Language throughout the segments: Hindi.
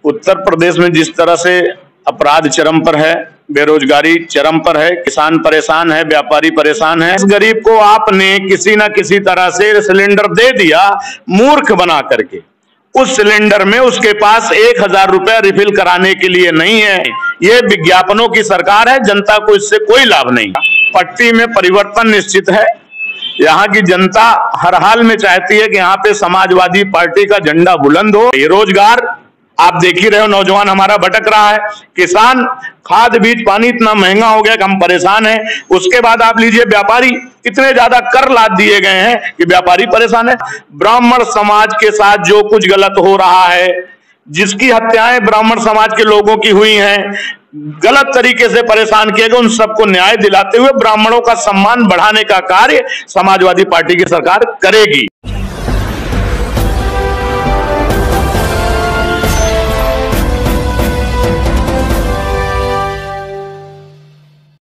उत्तर प्रदेश में जिस तरह से अपराध चरम पर है, बेरोजगारी चरम पर है, किसान परेशान है, व्यापारी परेशान है, इस गरीब को आपने किसी ना किसी तरह से सिलेंडर दे दिया मूर्ख बना करके। उस सिलेंडर में उसके पास 1000 रुपया रिफिल कराने के लिए नहीं है। ये विज्ञापनों की सरकार है, जनता को इससे कोई लाभ नहीं। पट्टी में परिवर्तन निश्चित है। यहाँ की जनता हर हाल में चाहती है कि यहाँ पे समाजवादी पार्टी का झंडा बुलंद हो। ये रोजगार आप देख ही रहे हो, नौजवान हमारा भटक रहा है। किसान, खाद बीज पानी इतना महंगा हो गया कि हम परेशान हैं। उसके बाद आप लीजिए व्यापारी, इतने ज्यादा कर लाद दिए गए हैं कि व्यापारी परेशान है। ब्राह्मण समाज के साथ जो कुछ गलत हो रहा है, जिसकी हत्याएं ब्राह्मण समाज के लोगों की हुई हैं, गलत तरीके से परेशान किए गए, उन सबको न्याय दिलाते हुए ब्राह्मणों का सम्मान बढ़ाने का कार्य समाजवादी पार्टी की सरकार करेगी।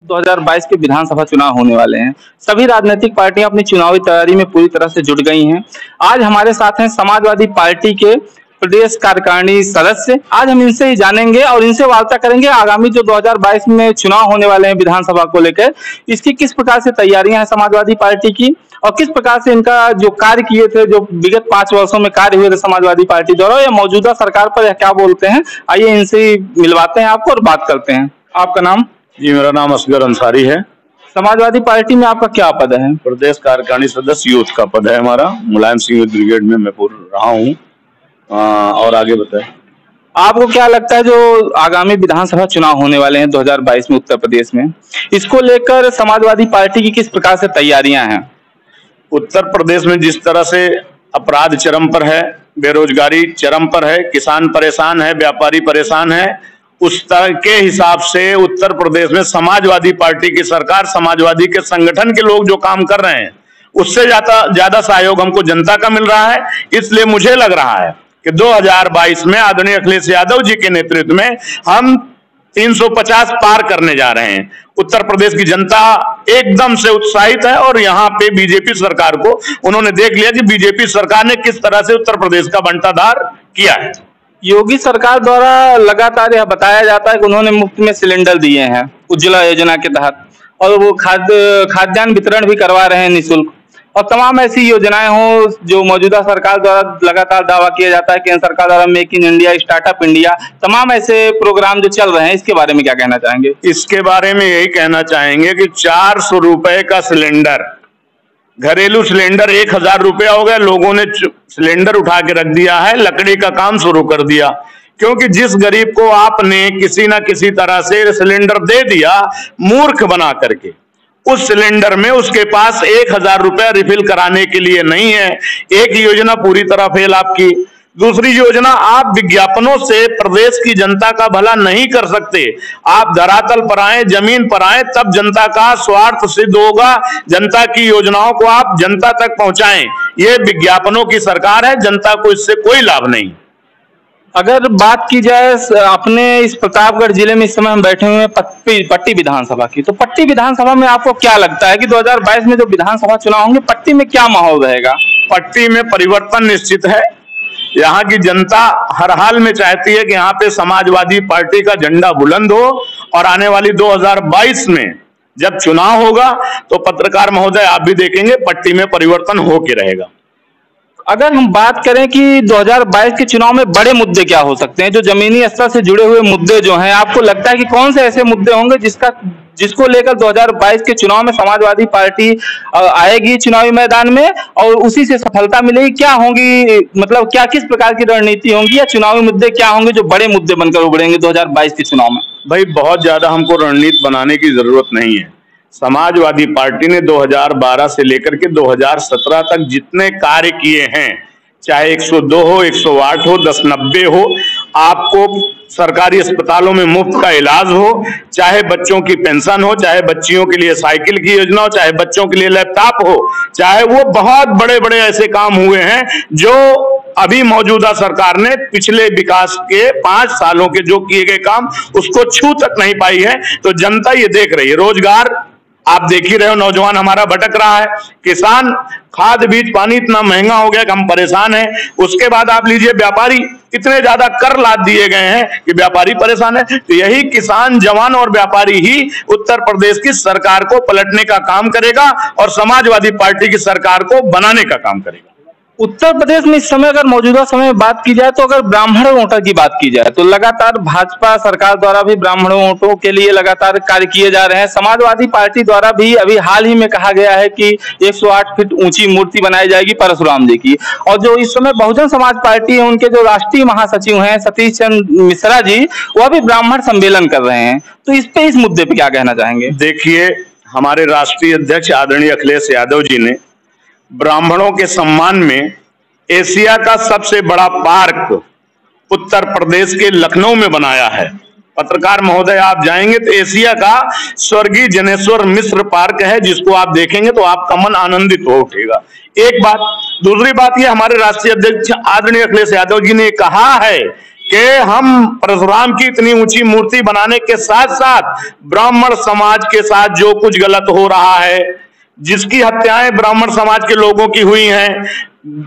2022 के विधानसभा चुनाव होने वाले हैं। सभी राजनीतिक पार्टियां अपनी चुनावी तैयारी में पूरी तरह से जुट गई हैं। आज हमारे साथ हैं समाजवादी पार्टी के प्रदेश कार्यकारिणी सदस्य। आज हम इनसे ही जानेंगे और इनसे वार्ता करेंगे आगामी जो 2022 में चुनाव होने वाले हैं विधानसभा को लेकर, इसकी किस प्रकार से तैयारियां हैं समाजवादी पार्टी की और किस प्रकार से इनका जो कार्य किए थे, जो विगत 5 वर्षों में कार्य हुए थे समाजवादी पार्टी द्वारा, या मौजूदा सरकार पर क्या बोलते हैं। आइए इनसे ही मिलवाते हैं आपको और बात करते हैं। आपका नाम? जी, मेरा नाम असगर अंसारी है। समाजवादी पार्टी में आपका क्या पद है? प्रदेश कार्यकारिणी सदस्य यूथ का पद है हमारा। मुलायम सिंह ब्रिगेड में मैं रहा हूँ। और आगे बताएं। आपको क्या लगता है जो आगामी विधानसभा चुनाव होने वाले हैं 2022 में उत्तर प्रदेश में, इसको लेकर समाजवादी पार्टी की किस प्रकार से तैयारियां हैं? उत्तर प्रदेश में जिस तरह से अपराध चरम पर है, बेरोजगारी चरम पर है, किसान परेशान है, व्यापारी परेशान है, उस तरह के हिसाब से उत्तर प्रदेश में समाजवादी पार्टी की सरकार, समाजवादी के संगठन के लोग जो काम कर रहे हैं, उससे ज्यादा सहयोग हमको जनता का मिल रहा है। इसलिए मुझे लग रहा है कि 2022 में आदरणीय अखिलेश यादव जी के नेतृत्व में हम 350 पार करने जा रहे हैं। उत्तर प्रदेश की जनता एकदम से उत्साहित है और यहाँ पे बीजेपी सरकार को उन्होंने देख लिया कि बीजेपी सरकार ने किस तरह से उत्तर प्रदेश का बंटाधार किया है। योगी सरकार द्वारा लगातार यह बताया जाता है कि उन्होंने मुफ्त में सिलेंडर दिए हैं उज्ज्वला योजना के तहत, और वो खाद्यान्न वितरण भी करवा रहे हैं निःशुल्क, और तमाम ऐसी योजनाएं हो जो मौजूदा सरकार द्वारा लगातार दावा किया जाता है, केंद्र सरकार द्वारा make in India, startup India, तमाम ऐसे प्रोग्राम जो चल रहे हैं, इसके बारे में क्या कहना चाहेंगे? इसके बारे में यही कहना चाहेंगे कि 400 रुपए का सिलेंडर, घरेलू सिलेंडर 1000 रुपया हो गया। लोगों ने सिलेंडर उठा के रख दिया है, लकड़ी का काम शुरू कर दिया, क्योंकि जिस गरीब को आपने किसी ना किसी तरह से सिलेंडर दे दिया मूर्ख बना करके, उस सिलेंडर में उसके पास 1000 रुपया रिफिल कराने के लिए नहीं है। एक योजना पूरी तरह फेल आपकी। दूसरी योजना, आप विज्ञापनों से प्रदेश की जनता का भला नहीं कर सकते। आप धरातल पर आए, जमीन पर आए, तब जनता का स्वार्थ सिद्ध होगा। जनता की योजनाओं को आप जनता तक पहुंचाएं। ये विज्ञापनों की सरकार है, जनता को इससे कोई लाभ नहीं। अगर बात की जाए अपने इस प्रतापगढ़ जिले में, इस समय हम बैठे हुए हैं पट्टी विधानसभा की, तो पट्टी विधानसभा में आपको क्या लगता है कि 2022 में जो विधानसभा चुनाव होंगे, पट्टी में क्या माहौल रहेगा? पट्टी में परिवर्तन निश्चित है। यहाँ की जनता हर हाल में चाहती है कि यहाँ पे समाजवादी पार्टी का झंडा बुलंद हो, और आने वाली 2022 में जब चुनाव होगा तो पत्रकार महोदय आप भी देखेंगे पट्टी में परिवर्तन हो के रहेगा। अगर हम बात करें कि 2022 के चुनाव में बड़े मुद्दे क्या हो सकते हैं, जो जमीनी स्तर से जुड़े हुए मुद्दे जो हैं, आपको लगता है कि कौन से ऐसे मुद्दे होंगे जिसको लेकर 2022 के चुनाव में समाजवादी पार्टी आएगी चुनावी मैदान में और उसी से सफलता मिलेगी? क्या होंगी, मतलब क्या किस प्रकार की रणनीति होंगी, या चुनावी मुद्दे क्या होंगे जो बड़े मुद्दे बनकर उभरेंगे 2022 के चुनाव में? भाई, बहुत ज्यादा हमको रणनीति बनाने की जरूरत नहीं है। समाजवादी पार्टी ने 2012 से लेकर के 2017 तक जितने कार्य किए हैं, चाहे 102 हो, 108 हो, 1090 हो, आपको सरकारी अस्पतालों में मुफ्त का इलाज हो, चाहे बच्चों की पेंशन हो, चाहे बच्चियों के लिए साइकिल की योजना हो, चाहे बच्चों के लिए लैपटॉप हो, चाहे वो बहुत बड़े बड़े ऐसे काम हुए हैं जो अभी मौजूदा सरकार ने पिछले विकास के 5 सालों के जो किए गए काम उसको छू तक नहीं पाई है। तो जनता ये देख रही है। रोजगार आप देख ही रहे हो, नौजवान हमारा भटक रहा है, किसान, खाद बीज पानी इतना महंगा हो गया कि हम परेशान हैं। उसके बाद आप लीजिए व्यापारी, इतने ज्यादा कर लाद दिए गए हैं कि व्यापारी परेशान है। तो यही किसान, जवान और व्यापारी ही उत्तर प्रदेश की सरकार को पलटने का काम करेगा और समाजवादी पार्टी की सरकार को बनाने का काम करेगा। उत्तर प्रदेश में इस समय अगर मौजूदा समय में बात की जाए तो अगर ब्राह्मण वोटर की बात की जाए तो लगातार भाजपा सरकार द्वारा भी ब्राह्मण वोटों के लिए लगातार कार्य किए जा रहे हैं। समाजवादी पार्टी द्वारा भी अभी हाल ही में कहा गया है कि 108 फीट ऊंची मूर्ति बनाई जाएगी परशुराम जी की। और जो इस समय बहुजन समाज पार्टी है, उनके जो राष्ट्रीय महासचिव हैं सतीश चंद्र मिश्रा जी, वह भी ब्राह्मण सम्मेलन कर रहे हैं। तो इस मुद्दे पर क्या कहना चाहेंगे? देखिए, हमारे राष्ट्रीय अध्यक्ष आदरणीय अखिलेश यादव जी ने ब्राह्मणों के सम्मान में एशिया का सबसे बड़ा पार्क उत्तर प्रदेश के लखनऊ में बनाया है। पत्रकार महोदय, आप जाएंगे तो एशिया का स्वर्गीय जनेश्वर मिश्र पार्क है, जिसको आप देखेंगे तो आपका मन आनंदित हो उठेगा। एक बात। दूसरी बात, ये हमारे राष्ट्रीय अध्यक्ष आदरणीय अखिलेश यादव जी ने कहा है कि हम परशुराम की इतनी ऊंची मूर्ति बनाने के साथ साथ ब्राह्मण समाज के साथ जो कुछ गलत हो रहा है, जिसकी हत्याएं ब्राह्मण समाज के लोगों की हुई हैं,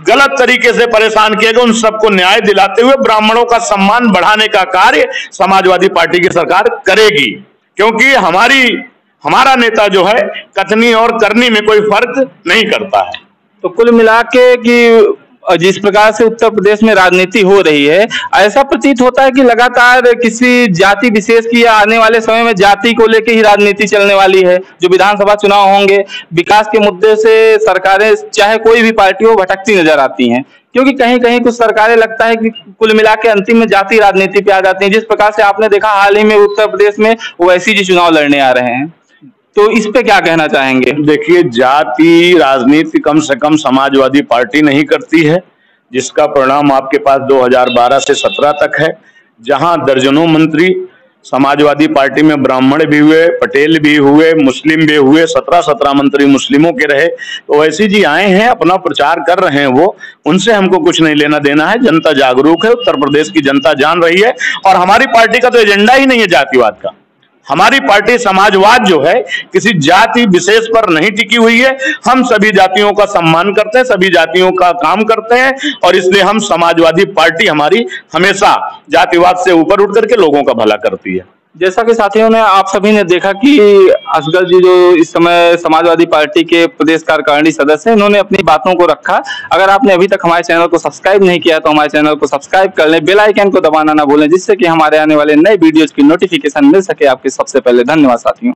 गलत तरीके से परेशान किए गए, उन सबको न्याय दिलाते हुए ब्राह्मणों का सम्मान बढ़ाने का कार्य समाजवादी पार्टी की सरकार करेगी। क्योंकि हमारा नेता जो है कथनी और करनी में कोई फर्क नहीं करता है। तो कुल मिला के कि जिस प्रकार से उत्तर प्रदेश में राजनीति हो रही है, ऐसा प्रतीत होता है कि लगातार किसी जाति विशेष की या आने वाले समय में जाति को लेकर ही राजनीति चलने वाली है। जो विधानसभा चुनाव होंगे, विकास के मुद्दे से सरकारें, चाहे कोई भी पार्टी हो, भटकती नजर आती हैं। क्योंकि कहीं कहीं कुछ सरकारें लगता है कि कुल मिला के अंतिम में जाति राजनीति पे आ जाती हैं। जिस प्रकार से आपने देखा हाल ही में उत्तर प्रदेश में ओवैसी जी चुनाव लड़ने आ रहे हैं, तो इस पे क्या कहना चाहेंगे? देखिए, जाति राजनीति कम से कम समाजवादी पार्टी नहीं करती है, जिसका परिणाम आपके पास 2012 से 17 तक है, जहां दर्जनों मंत्री समाजवादी पार्टी में ब्राह्मण भी हुए, पटेल भी हुए, मुस्लिम भी हुए, 17 मंत्री मुस्लिमों के रहे। तो वैसे जी आए हैं, अपना प्रचार कर रहे हैं, वो उनसे हमको कुछ नहीं लेना देना है। जनता जागरूक है, उत्तर प्रदेश की जनता जान रही है। और हमारी पार्टी का तो एजेंडा ही नहीं है जातिवाद का। हमारी पार्टी समाजवाद जो है किसी जाति विशेष पर नहीं टिकी हुई है। हम सभी जातियों का सम्मान करते हैं, सभी जातियों का काम करते हैं, और इसलिए हम समाजवादी पार्टी हमारी हमेशा जातिवाद से ऊपर उठ करके लोगों का भला करती है। जैसा कि साथियों ने, आप सभी ने देखा कि असगर जी जो इस समय समाजवादी पार्टी के प्रदेश कार्यकारिणी सदस्य हैं, इन्होंने अपनी बातों को रखा। अगर आपने अभी तक हमारे चैनल को सब्सक्राइब नहीं किया तो हमारे चैनल को सब्सक्राइब कर लें, बेल आइकन को दबाना ना भूलें, जिससे कि हमारे आने वाले नए वीडियोज की नोटिफिकेशन मिल सके आपके सबसे पहले। धन्यवाद साथियों।